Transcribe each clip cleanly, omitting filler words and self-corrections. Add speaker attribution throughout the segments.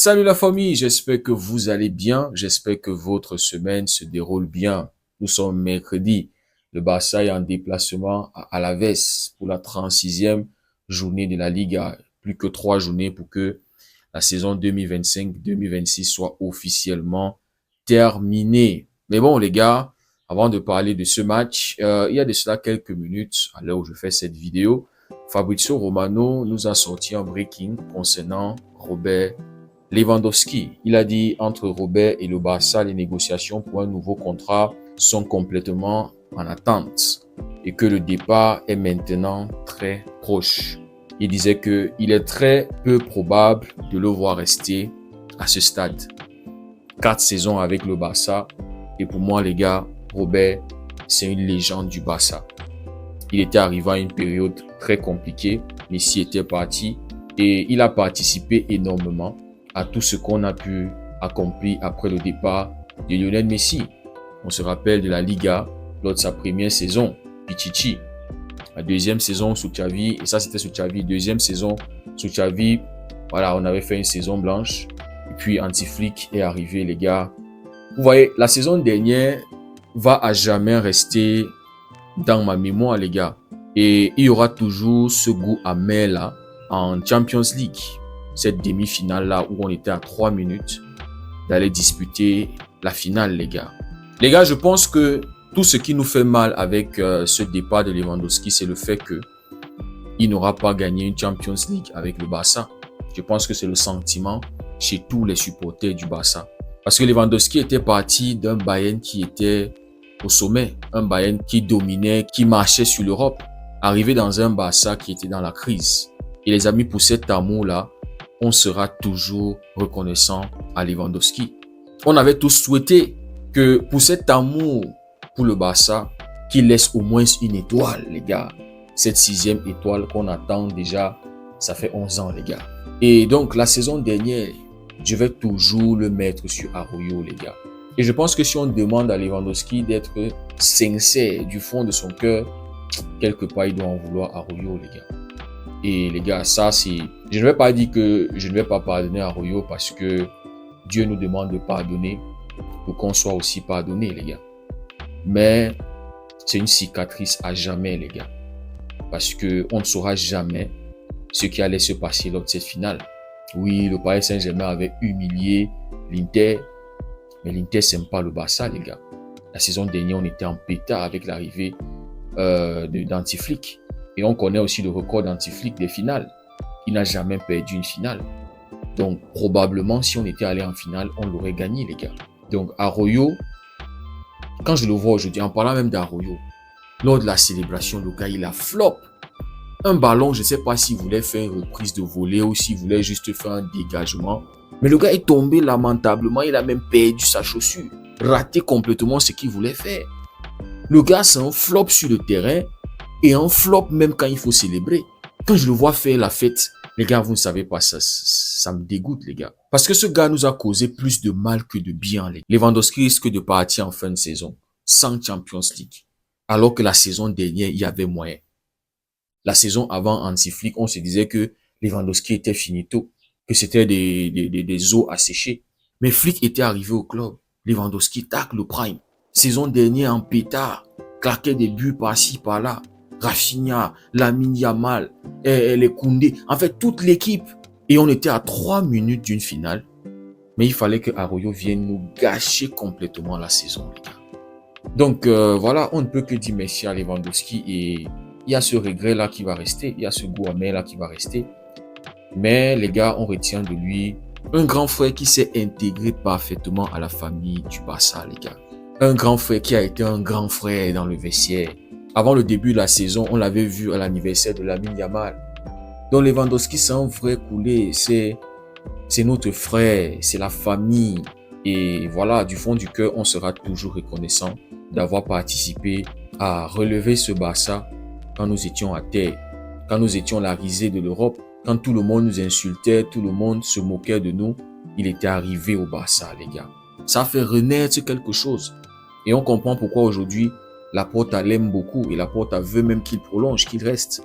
Speaker 1: Salut la famille, j'espère que vous allez bien, j'espère que votre semaine se déroule bien. Nous sommes mercredi, le Barça est en déplacement à Alaves pour la 36e journée de la Liga. Plus que 3 journées pour que la saison 2025-2026 soit officiellement terminée. Mais bon les gars, avant de parler de ce match, il y a de cela quelques minutes, à l'heure où je fais cette vidéo, Fabrizio Romano nous a sorti un breaking concernant Robert Lewandowski. Il a dit entre Robert et le Barça, les négociations pour un nouveau contrat sont complètement en attente et que le départ est maintenant très proche. Il disait que il est très peu probable de le voir rester à ce stade. 4 saisons avec le Barça et pour moi les gars, Robert, c'est une légende du Barça. Il était arrivé à une période très compliquée, Messi était parti et il a participé énormément à tout ce qu'on a pu accomplir après le départ de Lionel Messi. On se rappelle de la Liga lors de sa première saison, Pichichi. La deuxième saison sous Xavi, et ça c'était sous Xavi, deuxième saison sous Xavi, voilà, on avait fait une saison blanche. Et puis Anti-Flick est arrivé, les gars. Vous voyez, la saison dernière va à jamais rester dans ma mémoire, les gars. Et il y aura toujours ce goût amer là en Champions League. Cette demi-finale-là où on était à 3 minutes d'aller disputer la finale, les gars. Les gars, je pense que tout ce qui nous fait mal avec ce départ de Lewandowski, c'est le fait que il n'aura pas gagné une Champions League avec le Barça. Je pense que c'est le sentiment chez tous les supporters du Barça. Parce que Lewandowski était parti d'un Bayern qui était au sommet, un Bayern qui dominait, qui marchait sur l'Europe, arrivé dans un Barça qui était dans la crise. Et les amis, pour cet amour-là, on sera toujours reconnaissant à Lewandowski. On avait tous souhaité que pour cet amour pour le Barça, qu'il laisse au moins une étoile, les gars. Cette 6e étoile qu'on attend déjà, ça fait 11 ans, les gars. Et donc, la saison dernière, je vais toujours le mettre sur Arroyo, les gars. Et je pense que si on demande à Lewandowski d'être sincère du fond de son cœur, quelque part, il doit en vouloir Arroyo, les gars. Et les gars, ça c'est... Je ne vais pas dire que je ne vais pas pardonner à Arroyo parce que Dieu nous demande de pardonner pour qu'on soit aussi pardonné, les gars. Mais c'est une cicatrice à jamais, les gars. Parce qu'on ne saura jamais ce qui allait se passer lors de cette finale. Oui, le Paris Saint-Germain avait humilié l'Inter, mais l'Inter n'aime pas le Barça, les gars. La saison dernière, on était en pétard avec l'arrivée d'Anti-Flick. Et on connaît aussi le record d'Anti-Flick des finales. Il n'a jamais perdu une finale. Donc, probablement, si on était allé en finale, on l'aurait gagné, les gars. Donc, Arroyo, quand je le vois aujourd'hui, en parlant même d'Arroyo, lors de la célébration, le gars, il a flop. Un ballon, je ne sais pas s'il voulait faire une reprise de volée ou s'il voulait juste faire un dégagement. Mais le gars est tombé lamentablement. Il a même perdu sa chaussure. Raté complètement ce qu'il voulait faire. Le gars, c'est un flop sur le terrain. Et un flop même quand il faut célébrer. Quand je le vois faire la fête, les gars, vous ne savez pas, ça me dégoûte, les gars. Parce que ce gars nous a causé plus de mal que de bien, les gars. Lewandowski risque de partir en fin de saison, sans Champions League. Alors que la saison dernière, il y avait moyen. La saison avant Anti-Flick, on se disait que Lewandowski était finito, que c'était des os à sécher. Mais Flick était arrivé au club. Lewandowski, tac, le prime. Saison dernière en pétard, claquait des buts par-ci, par-là. Rafinha, Lamine Yamal, les Koundé, en fait toute l'équipe. Et on était à 3 minutes d'une finale. Mais il fallait que Arroyo vienne nous gâcher complètement la saison, les gars. Donc voilà, on ne peut que dire merci à Lewandowski. Et il y a ce regret-là qui va rester. Il y a ce goût amer-là qui va rester. Mais les gars, on retient de lui un grand frère qui s'est intégré parfaitement à la famille du Barça, les gars. Un grand frère qui a été un grand frère dans le vestiaire. Avant le début de la saison, on l'avait vu à l'anniversaire de Lamine Yamal. Donc Lewandowski, c'est un vrai coulé, c'est notre frère, c'est la famille. Et voilà, du fond du cœur, on sera toujours reconnaissant d'avoir participé à relever ce Barça quand nous étions à terre, quand nous étions la risée de l'Europe, quand tout le monde nous insultait, tout le monde se moquait de nous. Il était arrivé au Barça, les gars. Ça a fait renaître quelque chose. Et on comprend pourquoi aujourd'hui, Laporta l'aime beaucoup et Laporta veut même qu'il prolonge, qu'il reste.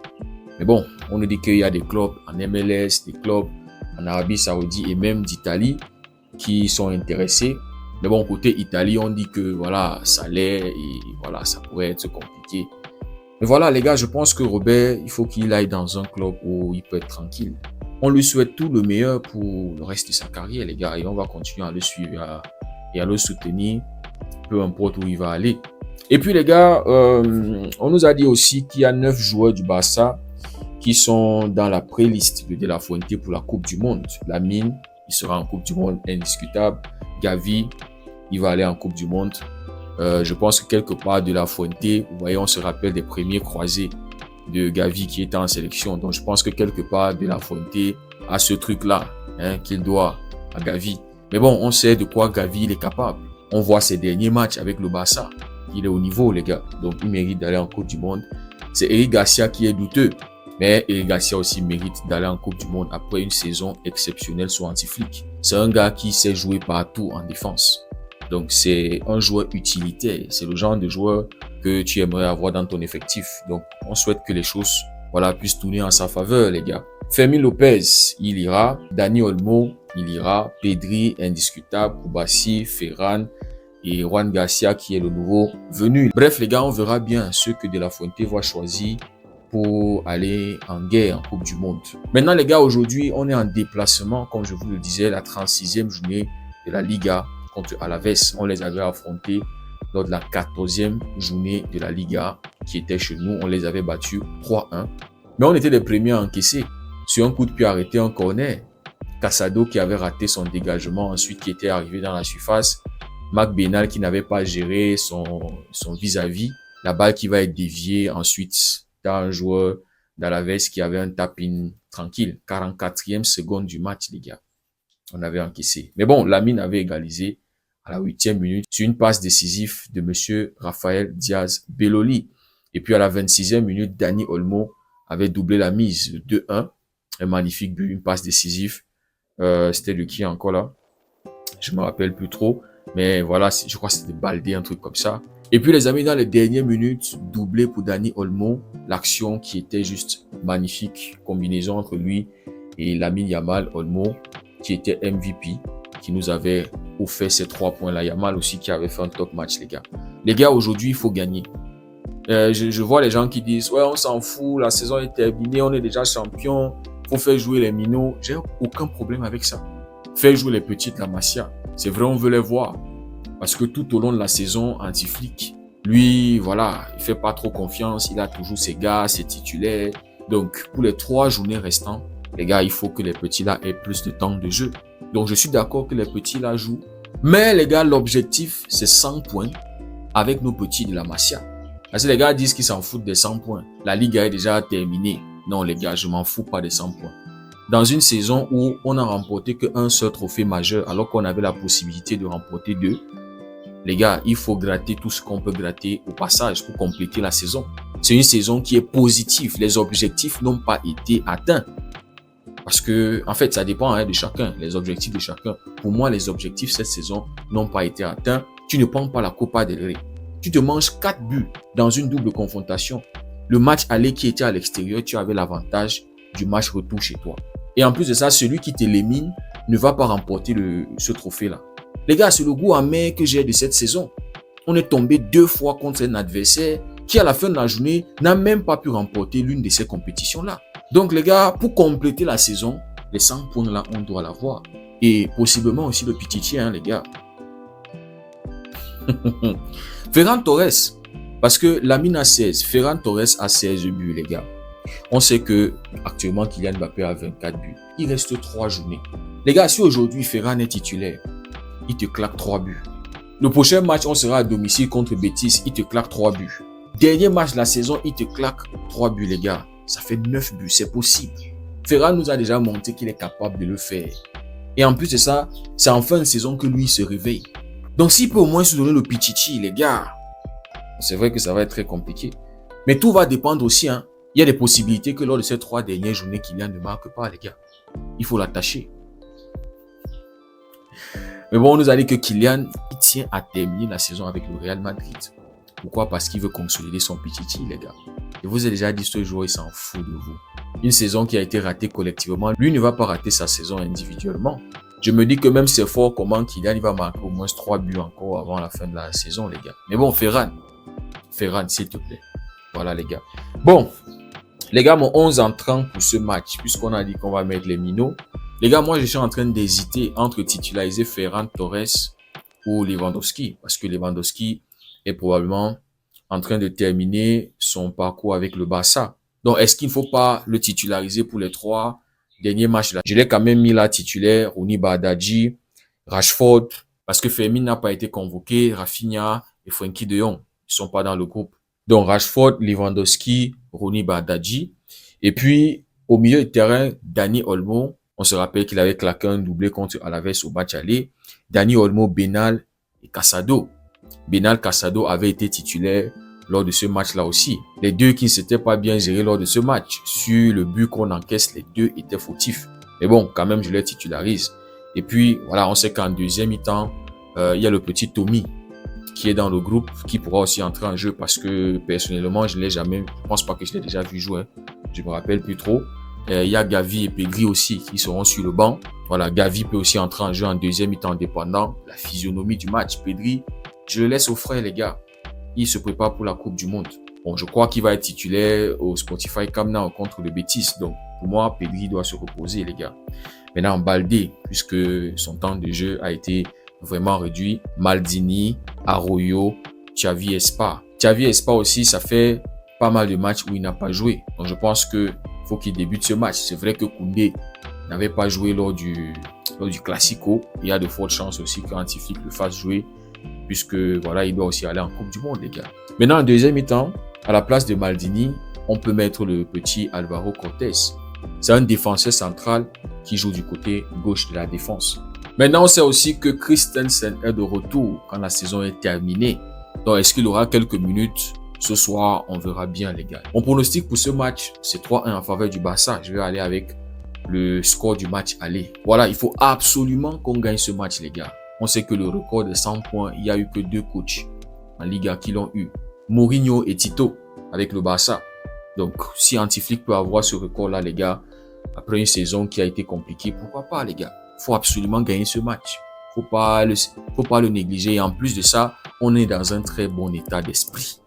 Speaker 1: Mais bon, on nous dit qu'il y a des clubs en MLS, des clubs en Arabie Saoudite et même d'Italie qui sont intéressés. Mais bon, côté Italie, on dit que voilà, ça l'est et voilà, ça pourrait être compliqué. Mais voilà, les gars, je pense que Robert, il faut qu'il aille dans un club où il peut être tranquille. On lui souhaite tout le meilleur pour le reste de sa carrière, les gars, et on va continuer à le suivre et à le soutenir, peu importe où il va aller. Et puis, les gars, on nous a dit aussi qu'il y a 9 joueurs du Barça qui sont dans la pré-liste de La Fuente pour la Coupe du Monde. Lamine, il sera en Coupe du Monde indiscutable. Gavi, il va aller en Coupe du Monde. Je pense que quelque part de La Fuente, vous voyez, on se rappelle des premiers croisés de Gavi qui était en sélection. Donc, je pense que quelque part de La Fuente a ce truc-là qu'il doit à Gavi. Mais bon, on sait de quoi Gavi il est capable. On voit ses derniers matchs avec le Barça. Il est au niveau, les gars. Donc, il mérite d'aller en Coupe du Monde. C'est Eric Garcia qui est douteux. Mais Eric Garcia aussi mérite d'aller en Coupe du Monde après une saison exceptionnelle sous anti-flic. C'est un gars qui sait jouer partout en défense. Donc, c'est un joueur utilitaire. C'est le genre de joueur que tu aimerais avoir dans ton effectif. Donc, on souhaite que les choses, voilà, puissent tourner en sa faveur, les gars. Fermin Lopez, il ira. Dani Olmo, il ira. Pedri, indiscutable. Koubassi, Ferran et Juan Garcia qui est le nouveau venu. Bref, les gars, on verra bien ce que De La Fuente va choisir pour aller en guerre en Coupe du Monde. Maintenant, les gars, aujourd'hui, on est en déplacement, comme je vous le disais, la 36e journée de la Liga contre Alaves. On les avait affrontés lors de la 14e journée de la Liga qui était chez nous. On les avait battus 3-1. Mais on était les premiers à encaisser. Sur un coup de pied arrêté en corner, Casado qui avait raté son dégagement, ensuite qui était arrivé dans la surface, Marc Benal qui n'avait pas géré son vis-à-vis, la balle qui va être déviée ensuite dans un joueur d'Alaves qui avait un tap-in tranquille. 44e seconde du match, les gars. On avait encaissé. Mais bon, Lamine avait égalisé à la 8e minute sur une passe décisive de monsieur Rafael Diaz Belloli. Et puis à la 26e minute, Dani Olmo avait doublé la mise 2-1. Un magnifique but, une passe décisive. C'était de qui encore là? Je me rappelle plus trop. Mais voilà, je crois que c'était Baldé, un truc comme ça. Et puis les amis, dans les dernières minutes, doublé pour Dani Olmo. L'action qui était juste magnifique. Combinaison entre lui et Lamine Yamal Olmo, qui était MVP, qui nous avait offert ces 3 points-là. Yamal aussi qui avait fait un top match, les gars. Les gars, aujourd'hui, il faut gagner. Je vois les gens qui disent, ouais, on s'en fout, la saison est terminée, on est déjà champion, faut faire jouer les minots. J'ai aucun problème avec ça. Faire jouer les petites, la Masia. C'est vrai, on veut les voir. Parce que tout au long de la saison, anti-flic, lui, voilà, il fait pas trop confiance, il a toujours ses gars, ses titulaires. Donc, pour les 3 journées restantes, les gars, il faut que les petits là aient plus de temps de jeu. Donc, je suis d'accord que les petits là jouent. Mais les gars, l'objectif, c'est 100 points avec nos petits de la Masia. Parce que les gars disent qu'ils s'en foutent des 100 points. La Ligue est déjà terminée. Non, les gars, je m'en fous pas des 100 points. Dans une saison où on n'a remporté qu'un seul trophée majeur, alors qu'on avait la possibilité de remporter 2, les gars, il faut gratter tout ce qu'on peut gratter au passage pour compléter la saison. C'est une saison qui est positive. Les objectifs n'ont pas été atteints. Parce que, en fait, ça dépend de chacun, les objectifs de chacun. Pour moi, les objectifs cette saison n'ont pas été atteints. Tu ne prends pas la Copa del Rey. Tu te manges 4 buts dans une double confrontation. Le match aller qui était à l'extérieur, tu avais l'avantage du match retour chez toi. Et en plus de ça, celui qui t'élimine ne va pas remporter ce trophée-là. Les gars, c'est le goût amer que j'ai de cette saison. On est tombé 2 fois contre un adversaire qui, à la fin de la journée, n'a même pas pu remporter l'une de ces compétitions-là. Donc, les gars, pour compléter la saison, les 100 points-là, on doit l'avoir. Et possiblement aussi le Pichichi, les gars. Ferran Torres, parce que Lamine a 16, Ferran Torres a 16 buts, les gars. On sait que actuellement Kylian Mbappé a 24 buts. Il reste 3 journées. Les gars, si aujourd'hui Ferran est titulaire, il te claque 3 buts. Le prochain match, on sera à domicile contre Betis, il te claque 3 buts. Dernier match de la saison, il te claque 3 buts, les gars. Ça fait 9 buts, c'est possible. Ferran nous a déjà montré qu'il est capable de le faire. Et en plus de ça, c'est en fin de saison que lui se réveille. Donc s'il peut au moins se donner le pichichi, les gars, c'est vrai que ça va être très compliqué. Mais tout va dépendre aussi. Il y a des possibilités que lors de ces 3 dernières journées, Kylian ne marque pas, les gars. Il faut l'attacher. Mais bon, on nous a dit que Kylian, il tient à terminer la saison avec le Real Madrid. Pourquoi? Parce qu'il veut consolider son pichichi, les gars. Et vous avez déjà dit, ce joueur, il s'en fout de vous. une saison qui a été ratée collectivement, lui ne va pas rater sa saison individuellement. Je me dis que même c'est fort comment Kylian il va marquer au moins 3 buts encore avant la fin de la saison, les gars. Mais bon, Ferran, s'il te plaît. Voilà, les gars. Bon, les gars, mon 11 entrant pour ce match, puisqu'on a dit qu'on va mettre les minots. Les gars, moi, je suis en train d'hésiter entre titulariser Ferran Torres ou Lewandowski, parce que Lewandowski est probablement en train de terminer son parcours avec le Barça. Donc, est-ce qu'il ne faut pas le titulariser pour les 3 derniers matchs là? Je l'ai quand même mis là titulaire, Rooney Bardghji, Rashford, parce que Fermin n'a pas été convoqué, Rafinha et Frenkie de Jong, ils sont pas dans le groupe. Donc, Rashford, Lewandowski, Rooney Bardghji. Et puis, au milieu de terrain, Dani Olmo. On se rappelle qu'il avait claqué un doublé contre Alaves au match aller. Dani Olmo, Benal et Casado. Benal Casado avait été titulaire lors de ce match-là aussi. Les deux qui ne s'étaient pas bien gérés lors de ce match. Sur le but qu'on encaisse, les deux étaient fautifs. Mais bon, quand même, je les titularise. Et puis, voilà, on sait qu'en deuxième mi-temps, il y a le petit Tommy qui est dans le groupe, qui pourra aussi entrer en jeu parce que personnellement, je pense pas que je l'ai déjà vu jouer. Je me rappelle plus trop. Il y a Gavi et Pedri aussi qui seront sur le banc. Voilà, Gavi peut aussi entrer en jeu en deuxième mi-temps dépendant la physionomie du match. Pedri, je le laisse au frais, les gars. Il se prépare pour la Coupe du Monde. Bon, je crois qu'il va être titulaire au Spotify Camp Nou contre le Betis. Donc, pour moi, Pedri doit se reposer, les gars. Maintenant, Baldé, puisque son temps de jeu a été vraiment réduit. Maldini, Arroyo, Xavi Espa. Xavi Espa aussi, ça fait pas mal de matchs où il n'a pas joué. Donc, je pense que faut qu'il débute ce match. C'est vrai que Koundé n'avait pas joué lors du Classico. Il y a de fortes chances aussi qu'Antiflick le fasse jouer, puisque voilà, il doit aussi aller en Coupe du Monde, les gars. Maintenant, en deuxième mi-temps, à la place de Maldini, on peut mettre le petit Alvaro Cortés. C'est un défenseur central qui joue du côté gauche de la défense. Maintenant, on sait aussi que Christensen est de retour quand la saison est terminée. Donc, est-ce qu'il aura quelques minutes? Ce soir, on verra bien, les gars. Mon pronostic pour ce match, c'est 3-1 en faveur du Barça. Je vais aller avec le score du match aller. Voilà, il faut absolument qu'on gagne ce match, les gars. On sait que le record de 100 points, il n'y a eu que 2 coachs en Liga qui l'ont eu. Mourinho et Tito avec le Barça. Donc, si Antiflick peut avoir ce record-là, les gars, après une saison qui a été compliquée, pourquoi pas, les gars? Il faut absolument gagner ce match. Faut pas le négliger. Et en plus de ça, on est dans un très bon état d'esprit.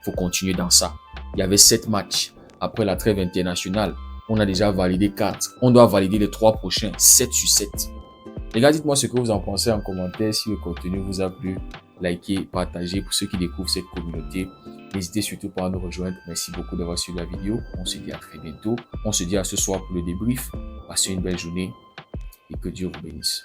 Speaker 1: Faut continuer dans ça. Il y avait 7 matchs. Après la trêve internationale, on a déjà validé 4. On doit valider les 3 prochains, 7 sur 7. Les gars, dites-moi ce que vous en pensez en commentaire. Si le contenu vous a plu, likez, partagez. Pour ceux qui découvrent cette communauté, n'hésitez surtout pas à nous rejoindre. Merci beaucoup d'avoir suivi la vidéo. On se dit à très bientôt. On se dit à ce soir pour le débrief. Passez une belle journée et que Dieu vous bénisse.